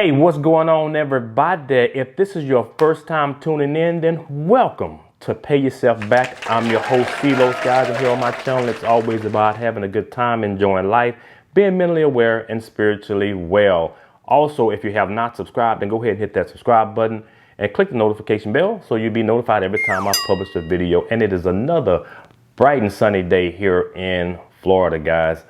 Hey, what's going on, everybody? If this is your first time tuning in, then welcome to Pay Yourself Back. I'm your host, Silos, guys, and here on my channel, it's always about having a good time, enjoying life, being mentally aware, and spiritually well. Also, if you have not subscribed, then go ahead and hit that subscribe button and click the notification bell so you'll be notified every time I publish a video. And it is another bright and sunny day here in Florida, guys.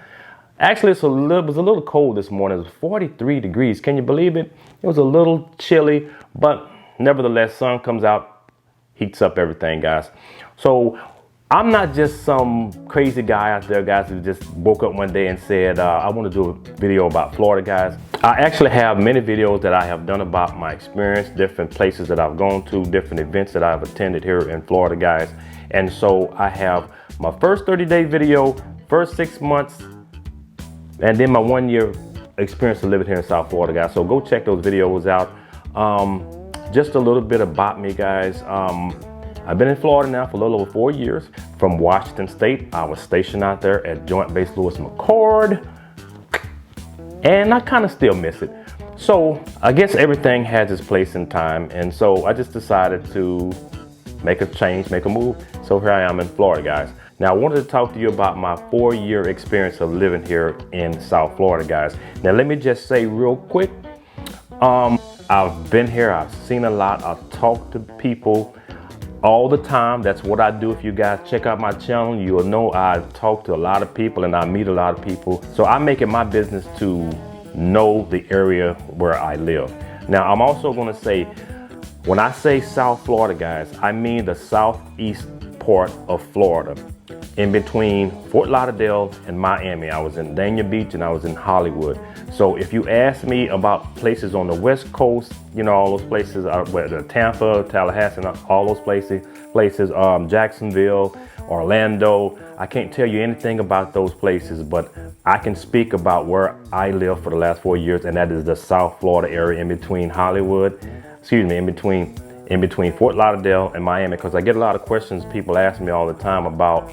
Actually, it was a little cold this morning. It was 43 degrees. Can you believe it? It was a little chilly, but nevertheless, sun comes out, heats up everything, guys. So I'm not just some crazy guy out there, guys, who just woke up one day and said, I want to do a video about Florida, guys. I actually have many videos that I have done about my experience, different places that I've gone to, different events that I've attended here in Florida, guys. And so I have my first 30-day video, first 6 months, and then my 1 year experience of living here in South Florida, guys. So go check those videos out. Just a little bit about me, guys. I've been in Florida now for a little over 4 years. From Washington State, I was stationed out there at Joint Base Lewis McChord, and I kind of still miss it. So I guess everything has its place in time, and so I just decided to make a change, make a move. So here I am in Florida, guys. Now, I wanted to talk to you about my 4-year experience of living here in South Florida, guys. Now, let me just say real quick, I've been here, I've seen a lot, I've talked to people all the time. That's what I do. If you guys check out my channel, you'll know I talk to a lot of people and I meet a lot of people. So I make it my business to know the area where I live. Now, I'm also gonna say, when I say South Florida, guys, I mean the southeast part of Florida, in between Fort Lauderdale and Miami. I was in Dania Beach and I was in Hollywood. So if you ask me about places on the West Coast, you know, all those places, Tampa, Tallahassee, and all those places, Jacksonville, Orlando, I can't tell you anything about those places, but I can speak about where I live for the last 4 years, and that is the South Florida area in between in between Fort Lauderdale and Miami, because I get a lot of questions. People ask me all the time about,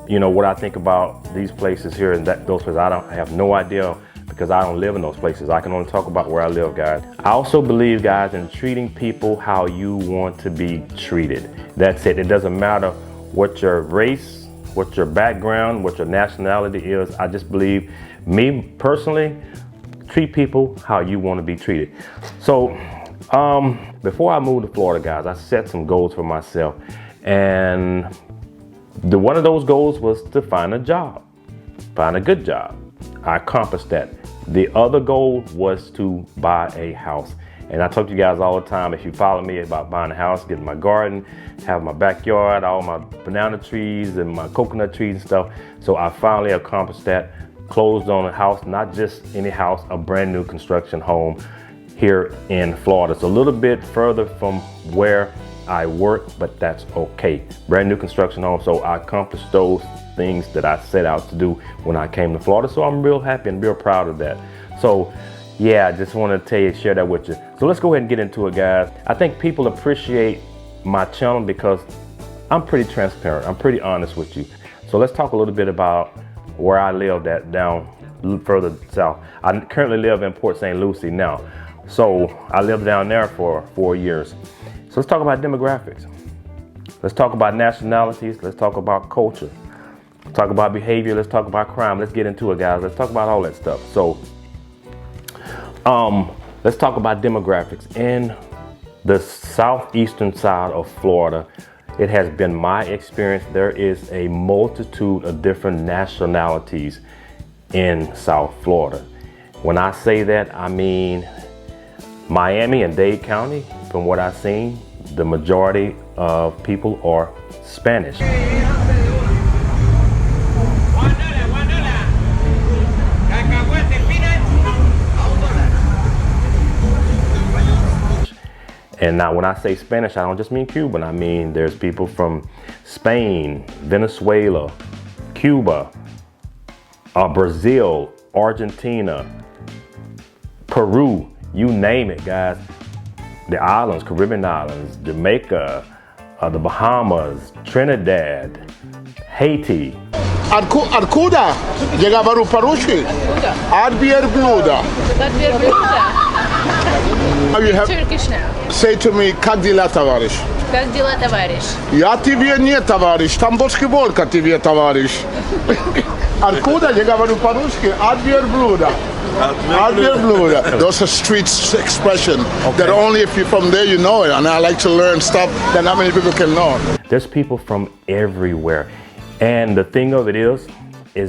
you know, what I think about these places here and those places. I have no idea, because I don't live in those places. I can only talk about where I live, guys. I also believe, guys, in treating people how you want to be treated. That's it. It doesn't matter what your race, what your background, what your nationality is. I just believe, me personally, treat people how you want to be treated. So before I moved to Florida, guys, I set some goals for myself, and one of those goals was to find a job, find a good job. I accomplished that. The other goal was to buy a house. And I talk to you guys all the time, if you follow me, about buying a house, getting my garden, have my backyard, all my banana trees and my coconut trees and stuff. So I finally accomplished that, closed on a house, not just any house, a brand new construction home here in Florida. It's a little bit further from where I work, but that's okay. Brand new construction home. So I accomplished those things that I set out to do when I came to Florida. So I'm real happy and real proud of that. So yeah, I just want to share that with you. So let's go ahead and get into it, guys. I think people appreciate my channel because I'm pretty transparent. I'm pretty honest with you. So let's talk a little bit about where I live at down further south. I currently live in Port St. Lucie now. So I lived down there for 4 years. So let's talk about demographics. Let's talk about nationalities. Let's talk about culture. Let's talk about behavior. Let's talk about crime. Let's get into it, guys. Let's talk about all that stuff. So let's talk about demographics. In the southeastern side of Florida, it has been my experience, there is a multitude of different nationalities in South Florida. When I say that, I mean Miami and Dade County. From what I've seen, the majority of people are Spanish. And now when I say Spanish, I don't just mean Cuban. I mean there's people from Spain, Venezuela, Cuba, Brazil, Argentina, Peru, you name it, guys. The islands, Caribbean islands, Jamaica, the Bahamas, Trinidad, Haiti. Arkuda, llegava Parushi, Adbier Bluda. You have Turkish now. say to me, как дела, товарищ? Как дела, товарищ? Я тебе не товарищ, там баскетболка тебе товарищ. Откуда я говорю по-русски? От верблюда. От верблюда. Those are street expression that only if you're from there you know it. And I like to learn stuff that not many people can know. There's people from everywhere. And the thing of it is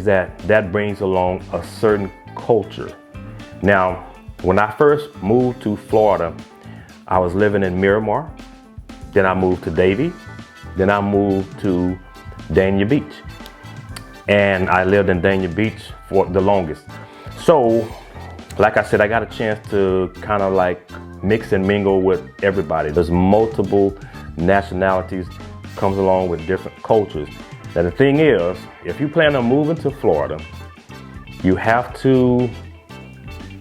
that brings along a certain culture. Now, when I first moved to Florida, I was living in Miramar. Then I moved to Davie. Then I moved to Dania Beach. And I lived in Dania Beach for the longest. So, like I said, I got a chance to kind of like mix and mingle with everybody. There's multiple nationalities, comes along with different cultures. Now the thing is, if you plan on moving to Florida, you have to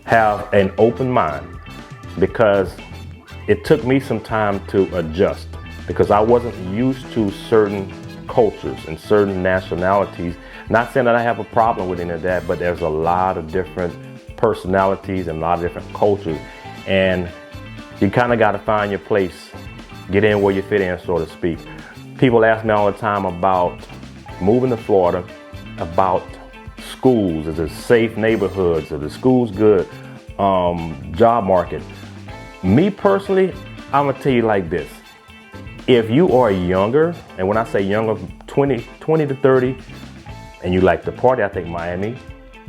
have an open mind, because it took me some time to adjust, because I wasn't used to certain cultures and certain nationalities. Not saying that I have a problem with any of that, but there's a lot of different personalities and a lot of different cultures, and you kind of got to find your place, get in where you fit in, so to speak. People ask me all the time about moving to Florida, about schools, is it safe neighborhoods, are the schools good, job market. Me personally, I'm gonna tell you like this. If you are younger, and when I say younger, 20 to 30, and you like to party, I think Miami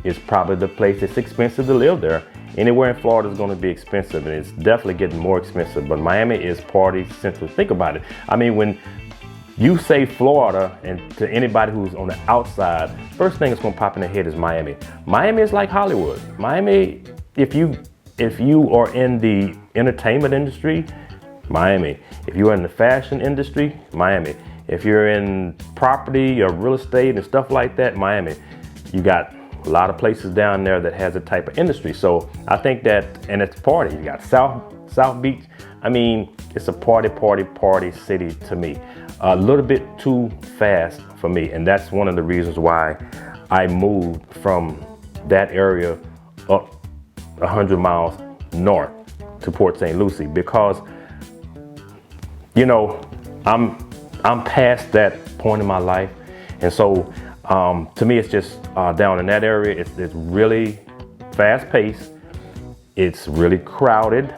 is probably the place. It's expensive to live there. Anywhere in Florida is going to be expensive, and it's definitely getting more expensive. But Miami is party central. Think about it. I mean, when you say Florida, and to anybody who's on the outside, first thing that's going to pop in their head is Miami. Miami is like Hollywood. Miami, if you are in the entertainment industry, Miami. If you are in the fashion industry, Miami. If you're in property or real estate and stuff like that, Miami. You got a lot of places down there that has a type of industry. So I think that, and it's party. You got South Beach. I mean, it's a party city to me. A little bit too fast for me. And that's one of the reasons why I moved from that area up 100 miles north to Port St. Lucie, because, you know, I'm past that point in my life. And so to me, it's just down in that area, it's really fast paced. It's really crowded.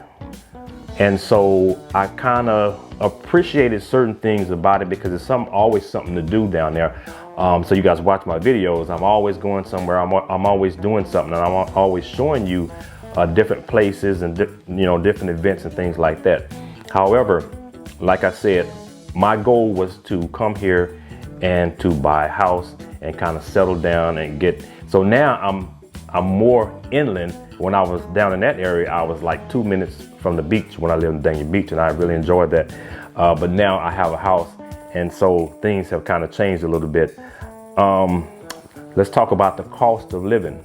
And so I kind of appreciated certain things about it, because it's always something to do down there. So you guys watch my videos, I'm always going somewhere. I'm always doing something, and I'm always showing you different places and different events and things like that. However, like I said, my goal was to come here and to buy a house and kind of settle down and get. So now I'm more inland. When I was down in that area, I was like 2 minutes from the beach when I lived in Dania Beach, and I really enjoyed that. But now I have a house, and so things have kind of changed a little bit. Let's talk about the cost of living.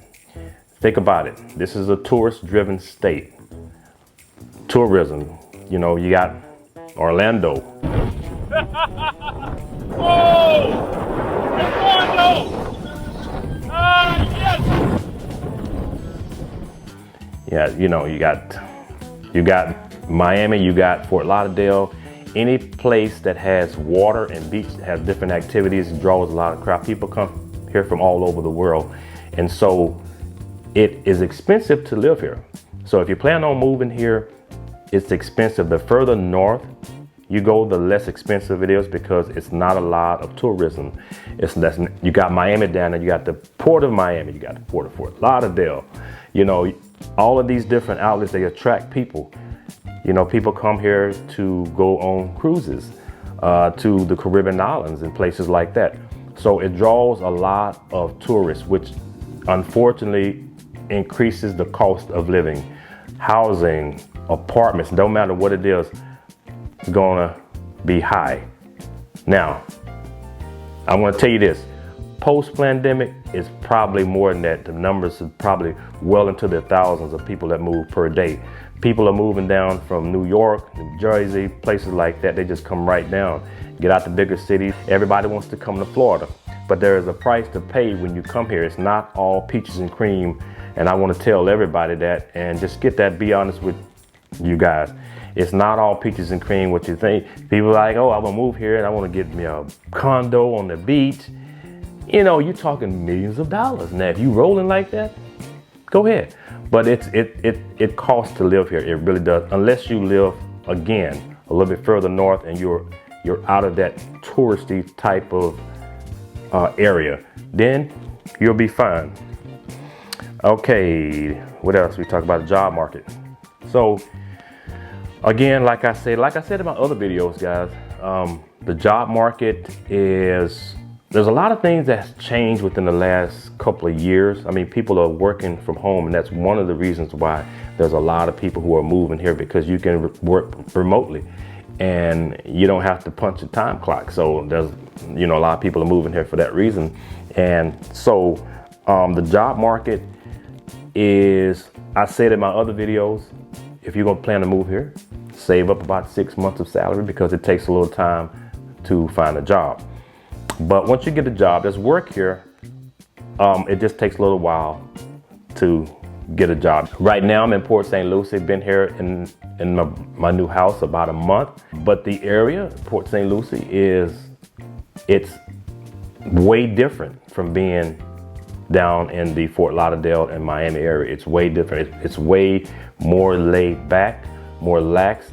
Think about it. This is a tourist-driven state. Tourism, you know, you got Orlando. Oh! Yes! Yeah, you know, you got Miami, you got Fort Lauderdale. Any place that has water and beach has different activities, draws a lot of crowd. People come here from all over the world. And so it is expensive to live here. So if you plan on moving here, it's expensive. The further north you go, the less expensive it is, because it's not a lot of tourism. It's less. You got Miami down there, you got the Port of Miami, you got the Port of Fort Lauderdale. You know, all of these different outlets, they attract people. You know, people come here to go on cruises to the Caribbean islands and places like that. So it draws a lot of tourists, which unfortunately increases the cost of living. Housing, apartments, don't matter what it is, gonna be high. Now, I want to tell you this. Post-pandemic is probably more than that. The numbers are probably well into the thousands of people that move per day. People are moving down from New York, New Jersey, places like that. They just come right down, get out the bigger cities. Everybody wants to come to Florida, but there is a price to pay when you come here. It's not all peaches and cream, and I want to tell everybody that, and just get that, be honest with you guys. It's not all peaches and cream what you think. People are like, oh, I'm gonna move here and I want to get me a condo on the beach. You know, you're talking millions of dollars. Now, if you rolling like that, go ahead. But it costs to live here. It really does. Unless you live, again, a little bit further north and you're out of that touristy type of area, then you'll be fine. Okay, what else? We talk about the job market. So again, like I said in my other videos, guys, the job market there's a lot of things that's changed within the last couple of years. I mean, people are working from home, and that's one of the reasons why there's a lot of people who are moving here, because you can work remotely and you don't have to punch a time clock. So there's, you know, a lot of people are moving here for that reason. And so the job market is, I said in my other videos, if you're gonna plan to move here, save up about 6 months of salary, because it takes a little time to find a job. But once you get a job, there's work here. It just takes a little while to get a job. Right now I'm in Port St. Lucie, been here in my new house about a month. But the area, Port St. Lucie, it's way different from being down in the Fort Lauderdale and Miami area. It's way different. It's way more laid back, more lax.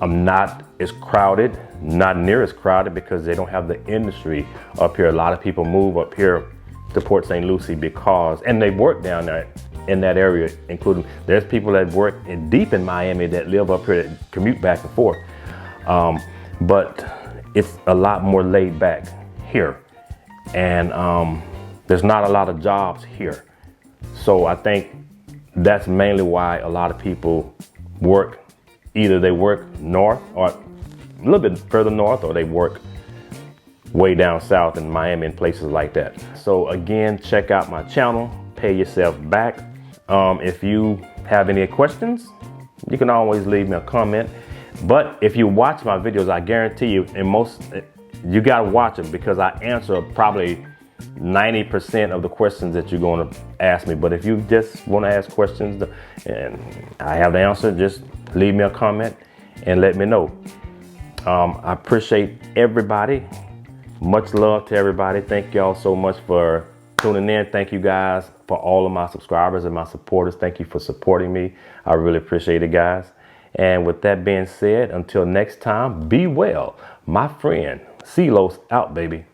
Not as crowded, not near as crowded, because they don't have the industry up here. A lot of people move up here to Port St. Lucie because, and they work down there in that area, including, there's people that work deep in Miami that live up here, that commute back and forth. But it's a lot more laid back here. And there's not a lot of jobs here. So I think that's mainly why a lot of people work. Either they work north or a little bit further north, or they work way down south in Miami and places like that. So again, check out my channel, Pay Yourself Back. If you have any questions, you can always leave me a comment. But if you watch my videos, I guarantee you, you gotta watch them, because I answer probably 90% of the questions that you're going to ask me. But if you just want to ask questions and I have the answer, just leave me a comment and let me know. I appreciate everybody. Much love to everybody. Thank y'all so much for tuning in. Thank you guys for all of my subscribers and my supporters. Thank you for supporting me. I really appreciate it, guys. And with that being said, until next time, be well, my friend. CeeLos out, baby.